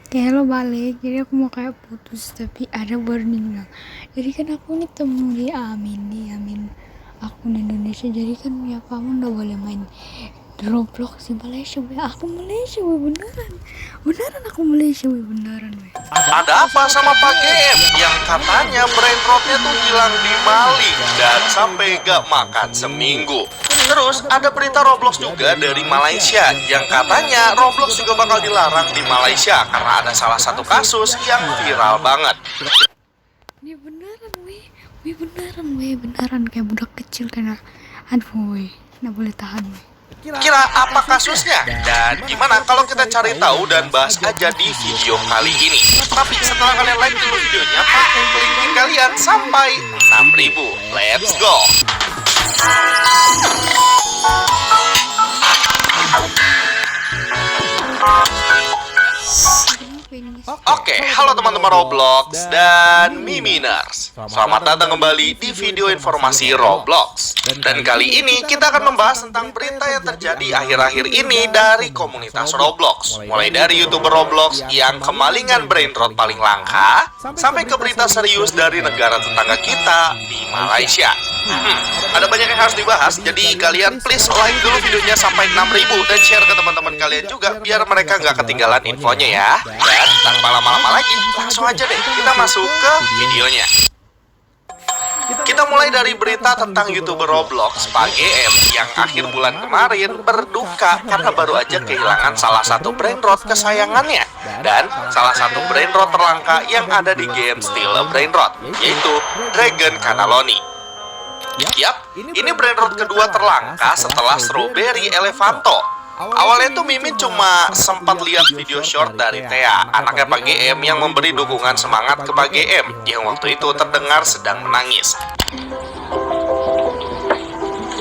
kayak lo balik, jadi aku mau kayak putus tapi ada warning bilang, jadi kan aku nih temu di Amin akun Indonesia, jadi kan ya kamu udah boleh main Roblox di Malaysia. Aku Malaysia beneran aku Malaysia beneran. Ada apa sama Pak GM yang katanya brain rotnya tuh hilang di Bali dan sampai gak makan seminggu? Terus ada berita Roblox juga dari Malaysia yang katanya Roblox juga bakal dilarang di Malaysia karena ada salah satu kasus yang viral banget. Ini beneran kayak budak kecil karena aduh nggak boleh tahan Kira apa kasusnya? Dan gimana kalau kita cari tahu dan bahas aja di video kali ini? Tapi setelah kalian like dulu videonya, pakai link kalian sampai 6.000. Let's go! Oke, halo teman-teman Roblox dan Miminers. Selamat datang kembali di video informasi Roblox. Dan kali ini kita akan membahas tentang berita yang terjadi akhir-akhir ini dari komunitas Roblox. Mulai dari YouTuber Roblox yang kemalingan brain rot paling langka, sampai ke berita serius dari negara tetangga kita di Malaysia. Ada banyak yang harus dibahas, jadi kalian please like dulu videonya sampai 6.000 dan share ke teman-teman kalian juga biar mereka nggak ketinggalan infonya ya. Dan tanpa lama-lama lagi, langsung aja deh kita masuk ke videonya. Kita mulai dari berita tentang YouTuber Roblox, Pak GM, yang akhir bulan kemarin berduka karena baru aja kehilangan salah satu brain rot kesayangannya. Dan salah satu brain rot terlangka yang ada di game Still a Brain Rot, yaitu Dragon Cannelloni. Yap, ini brain rot kedua terlangka setelah Strawberry Elefanto. Awalnya tuh Mimin cuma sempat lihat video short dari Thea, anaknya Pak GM yang memberi dukungan semangat ke Pak GM yang waktu itu terdengar sedang menangis.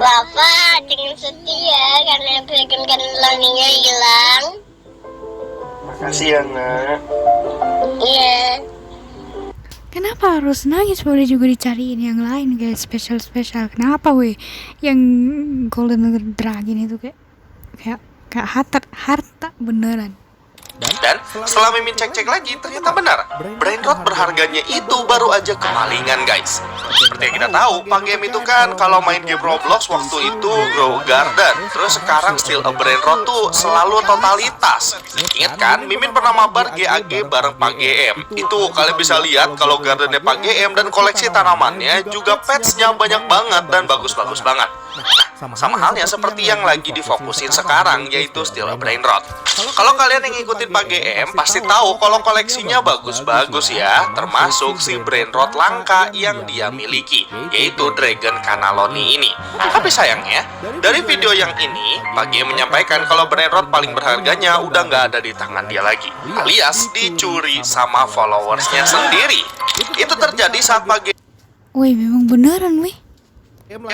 Bapak jangan sedih ya karena Dragon Cannelloni-nya hilang. Makasih ya nak. Iya. Kenapa harus nangis? Boleh juga dicariin yang lain kayak spesial. Kenapa yang Golden Dragon itu kayak harta beneran. Dan setelah Mimin cek-cek lagi, ternyata benar, brain rot berharganya itu baru aja kemalingan guys. Seperti yang kita tahu, Pak Game itu kan kalau main game Roblox waktu itu Grow Garden, terus sekarang Still a Brain Rot tuh selalu totalitas. Ingat kan, Mimin pernah mabar GAG bareng Pak GM. Itu kalian bisa lihat kalau gardennya Pak GM dan koleksi tanamannya juga petsnya banyak banget dan bagus-bagus banget. Nah, sama halnya seperti yang lagi difokusin sekarang, yaitu Still a Brain Rot. Kalau kalian yang ngikutin Pak GM pasti tahu kalau koleksinya bagus-bagus ya, termasuk si brain rot langka yang dia miliki, yaitu Dragon Cannelloni ini. Tapi sayangnya, dari video yang ini, Pak GM menyampaikan kalau brain rot paling berharganya udah nggak ada di tangan dia lagi, alias dicuri sama followersnya sendiri. Itu terjadi saat Pak GM Memang beneran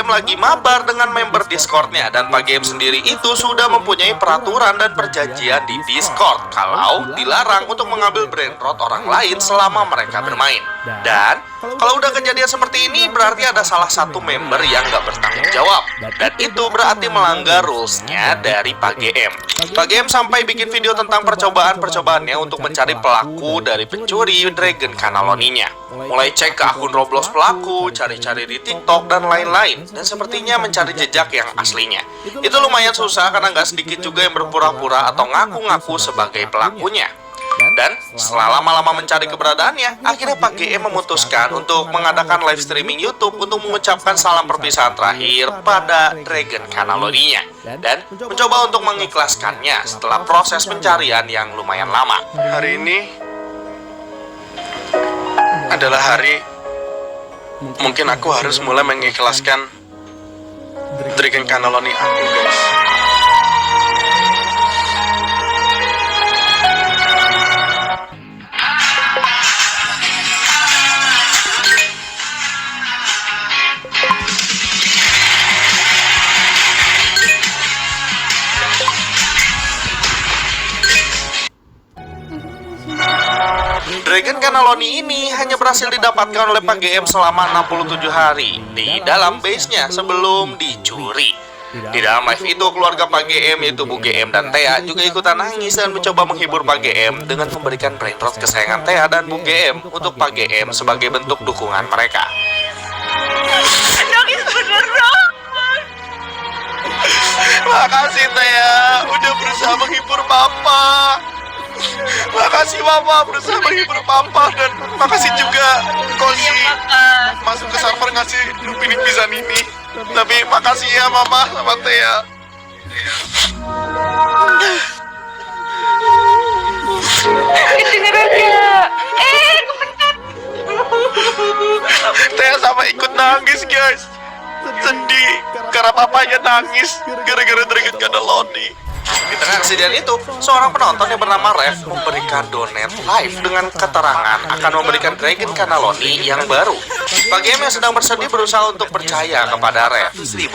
lagi mabar dengan member Discord-nya, dan Pak Game sendiri itu sudah mempunyai peraturan dan perjanjian di Discord kalau dilarang untuk mengambil brain rot orang lain selama mereka bermain. Dan kalau udah kejadian seperti ini berarti ada salah satu member yang nggak bertanggung jawab, dan itu berarti melanggar rules-nya dari Pak GM. Pak GM sampai bikin video tentang percobaannya untuk mencari pelaku dari pencuri Dragon Cannelloni-nya. Mulai cek ke akun Roblox pelaku, cari-cari di TikTok dan lain-lain, dan sepertinya mencari jejak yang aslinya. Itu lumayan susah karena nggak sedikit juga yang berpura-pura atau ngaku-ngaku sebagai pelakunya. Dan setelah lama-lama mencari keberadaannya, akhirnya Pak GM memutuskan untuk mengadakan live streaming YouTube untuk mengucapkan salam perpisahan terakhir pada Dragon Cannelloni-nya dan mencoba untuk mengikhlaskannya setelah proses pencarian yang lumayan lama. Hari ini adalah hari mungkin aku harus mulai mengikhlaskan Dragon Cannelloni aku guys. Dragon Cannelloni ini hanya berhasil didapatkan oleh Pak GM selama 67 hari di dalam base-nya sebelum dicuri. Di dalam live itu, keluarga Pak GM yaitu Bu GM dan Thea juga ikutan nangis dan mencoba menghibur Pak GM dengan memberikan brainrot kesayangan Thea dan Bu GM untuk Pak GM sebagai bentuk dukungan mereka. Nangis beneran. Makasih Thea, udah berusaha menghibur Papa. Makasih Mama berusaha menghibur Papa. Dan makasih juga Kosi masuk ke server ngasih Lupin pisan ini. Tapi makasih ya Mama sama Thea. Kedengeran gak? Kepencet. Thea sama ikut nangis guys. Sedih karena papanya nangis gara-gara Dragon Cannelloni. Di tengah kejadian itu, seorang penonton yang bernama Rev memberikan donate live dengan keterangan akan memberikan Dragon Cannelloni yang baru. Pak GM yang sedang bersedih berusaha untuk percaya kepada Rev. 1000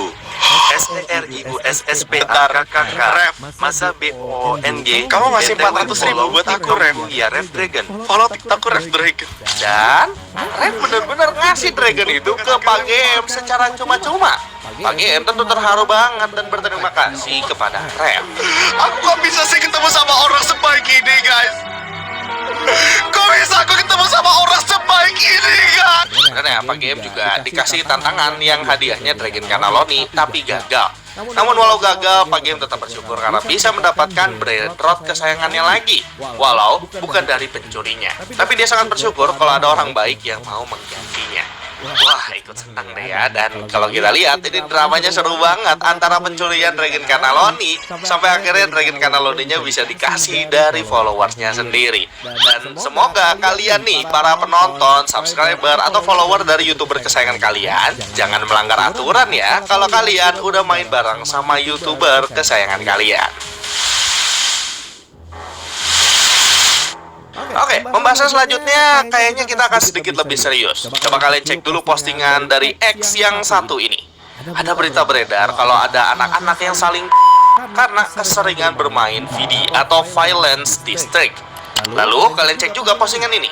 SERIUSSPAKKK Rev, masa BONG. Kamu ngasih 400.000 buat aku Rev. Iya Rev Dragon. Follow TikTokku Rev Dragon. Dan Rev benar-benar ngasih Dragon itu ke Pak GM secara cuma-cuma. Pak GM tentu terharu banget dan berterima kasih kepada Rev. Aku kok bisa sih ketemu sama orang sebaik ini guys? Kok bisa aku ketemu sama orang sebaik ini kan? Karena Pak GM juga dikasih tantangan yang hadiahnya Dragon Cannelloni tapi gagal. Namun walau gagal, Pak GM tetap bersyukur karena bisa mendapatkan brainrot kesayangannya lagi. Walau bukan dari pencurinya. Tapi dia sangat bersyukur kalau ada orang baik yang mau menggantinya. Wah, ikut senang deh ya. Dan kalau kita lihat, ini dramanya seru banget antara pencurian Dragon Cannelloni sampai akhirnya Dragon Cannelloni-nya bisa dikasih dari followersnya sendiri. Dan semoga kalian nih, para penonton, subscriber, atau follower dari YouTuber kesayangan kalian, jangan melanggar aturan ya kalau kalian udah main bareng sama YouTuber kesayangan kalian. Oke, pembahasan selanjutnya kayaknya kita akan sedikit lebih serius. Coba kalian cek dulu postingan dari X yang satu ini. Ada berita beredar kalau ada anak-anak yang saling karena keseringan bermain VD atau Violence District. Lalu kalian cek juga postingan ini.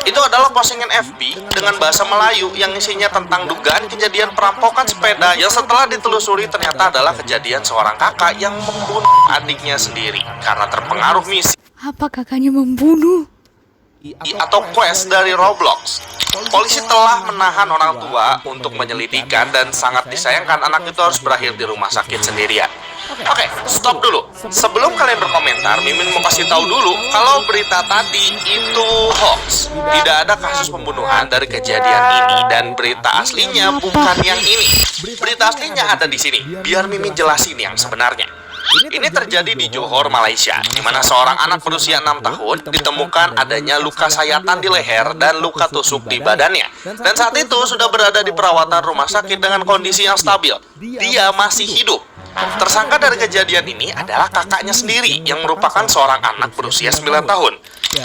Itu adalah postingan FB dengan bahasa Melayu yang isinya tentang dugaan kejadian perampokan sepeda yang setelah ditelusuri ternyata adalah kejadian seorang kakak yang membunuh adiknya sendiri karena terpengaruh misi Apa kakaknya membunuh? atau quest dari Roblox. Polisi telah menahan orang tua untuk menyelidikan dan sangat disayangkan anak itu harus berakhir di rumah sakit sendirian. Oke, stop dulu. Sebelum kalian berkomentar, Mimin mau kasih tahu dulu kalau berita tadi itu hoax. Tidak ada kasus pembunuhan dari kejadian ini dan berita aslinya bukan yang ini. Berita aslinya ada di sini. Biar Mimin jelasin yang sebenarnya. Ini terjadi di Johor, Malaysia, di mana seorang anak berusia 6 tahun ditemukan adanya luka sayatan di leher dan luka tusuk di badannya. Dan saat itu sudah berada di perawatan rumah sakit dengan kondisi yang stabil. Dia masih hidup. Tersangka dari kejadian ini adalah kakaknya sendiri yang merupakan seorang anak berusia 9 tahun.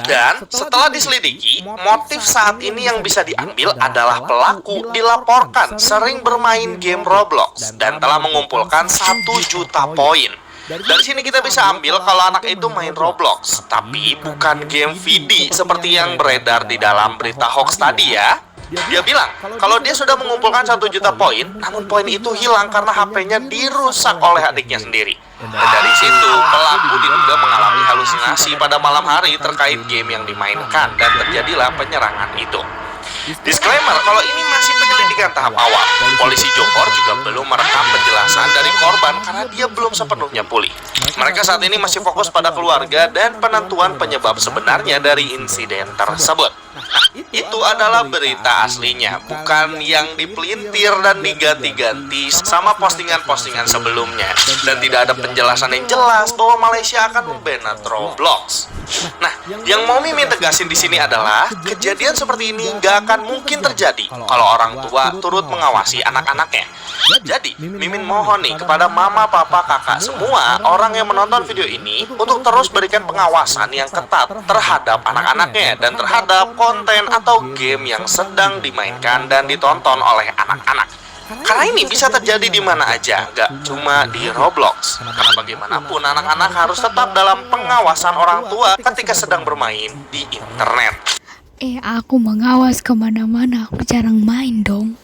Dan setelah diselidiki, motif saat ini yang bisa diambil adalah pelaku dilaporkan sering bermain game Roblox dan telah mengumpulkan 1 juta poin. Dari sini kita bisa ambil kalau anak itu main Roblox, tapi bukan game VD seperti yang beredar di dalam berita hoax tadi ya. Dia bilang kalau dia sudah mengumpulkan 1 juta poin, namun poin itu hilang karena HP-nya dirusak oleh adiknya sendiri. Dan dari situ, pelaku diduga mengalami halusinasi pada malam hari terkait game yang dimainkan dan terjadilah penyerangan itu. Disclaimer, kalau ini masih penyelidikan tahap awal. Polisi Johor juga belum merekam penjelasan dari korban karena dia belum sepenuhnya pulih. Mereka saat ini masih fokus pada keluarga dan penentuan penyebab sebenarnya dari insiden tersebut. Nah, itu adalah berita aslinya, bukan yang dipelintir dan diganti-ganti sama postingan-postingan sebelumnya. Dan tidak ada penjelasan yang jelas bahwa Malaysia akan memban Roblox. Nah, yang mau Mimin tegasin di sini adalah kejadian seperti ini nggak akan mungkin terjadi kalau orang tua turut mengawasi anak-anaknya. Jadi, Mimin mohon nih kepada mama, papa, kakak, semua orang yang menonton video ini untuk terus berikan pengawasan yang ketat terhadap anak-anaknya dan terhadap konten atau game yang sedang dimainkan dan ditonton oleh anak-anak. Karena ini bisa terjadi di mana aja, nggak cuma di Roblox. Karena bagaimanapun anak-anak harus tetap dalam pengawasan orang tua ketika sedang bermain di internet. Aku mengawas kemana-mana, aku jarang main dong.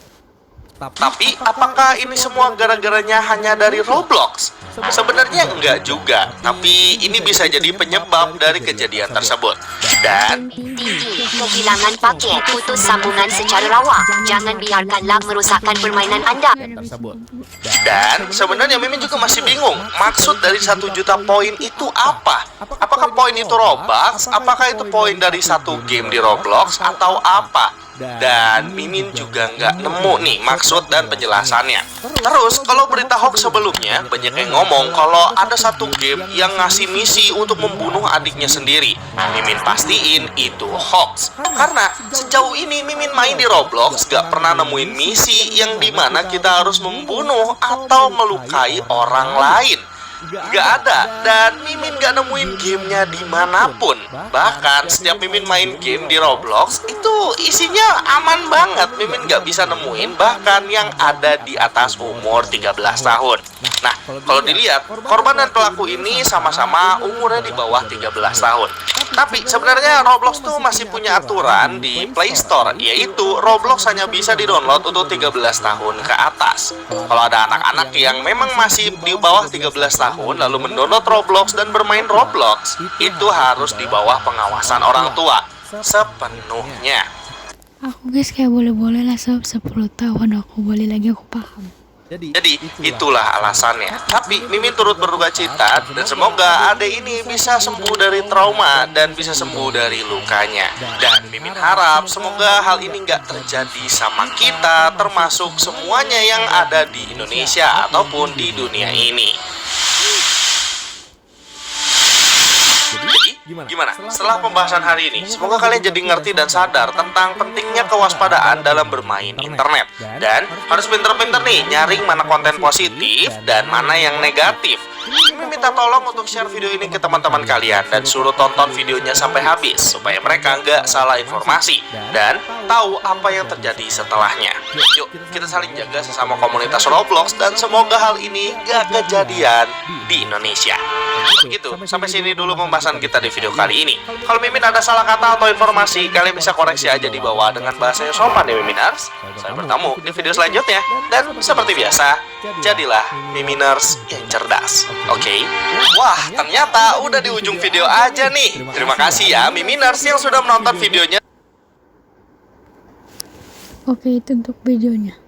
Tapi apakah ini semua gara-garanya hanya dari Roblox? Sebenarnya enggak juga, tapi ini bisa jadi penyebab dari kejadian tersebut. Dan Kehilangan paket, putus sambungan secara lawa. Jangan biarkan lag merosakkan permainan Anda. sebenarnya Mimin juga masih bingung, maksud dari 1 juta poin itu apa? Apakah poin itu Robux? Apakah itu poin dari satu game di Roblox atau apa? Dan Mimin juga nggak nemu nih maksud dan penjelasannya. Terus kalau berita hoax sebelumnya banyak yang ngomong kalau ada satu game yang ngasih misi untuk membunuh adiknya sendiri. Mimin pastiin itu hoax, karena sejauh ini Mimin main di Roblox gak pernah nemuin misi yang dimana kita harus membunuh atau melukai orang lain. Gak ada, dan Mimin gak nemuin gamenya dimanapun. Bahkan setiap Mimin main game di Roblox itu isinya aman banget. Mimin gak bisa nemuin bahkan yang ada di atas umur 13 tahun. Nah, kalau dilihat, korban dan pelaku ini sama-sama umurnya di bawah 13 tahun. Tapi sebenarnya Roblox tuh masih punya aturan di Play Store, yaitu Roblox hanya bisa di-download untuk 13 tahun ke atas. Kalau ada anak-anak yang memang masih di bawah 13 tahun lalu mendownload Roblox dan bermain Roblox, itu harus di bawah pengawasan orang tua sepenuhnya. Aku guys kayak boleh-boleh lah sob, 10 tahun aku boleh lagi, aku paham. Jadi itulah alasannya. Tapi Mimin turut berduka cita dan semoga adek ini bisa sembuh dari trauma dan bisa sembuh dari lukanya. Dan Mimin harap semoga hal ini nggak terjadi sama kita, termasuk semuanya yang ada di Indonesia ataupun di dunia ini. Jadi, gimana? Setelah pembahasan hari ini, semoga kalian jadi ngerti dan sadar tentang pentingnya kewaspadaan dalam bermain internet. Dan harus pinter-pinter nih, nyaring mana konten positif dan mana yang negatif. Mimin minta tolong untuk share video ini ke teman-teman kalian dan suruh tonton videonya sampai habis, supaya mereka nggak salah informasi dan tahu apa yang terjadi setelahnya. Yuk, kita saling jaga sesama komunitas Roblox dan semoga hal ini nggak kejadian di Indonesia. Begitu, sampai sini dulu pembahasan kita di video kali ini. Kalau Mimin ada salah kata atau informasi, kalian bisa koreksi aja di bawah dengan bahasa yang sopan ya Miminers. Saya bertemu di video selanjutnya. Dan seperti biasa, jadilah Miminers yang cerdas. Oke? Wah, ternyata udah di ujung video aja nih. Terima kasih ya Miminers yang sudah menonton videonya. Oke, itu untuk videonya.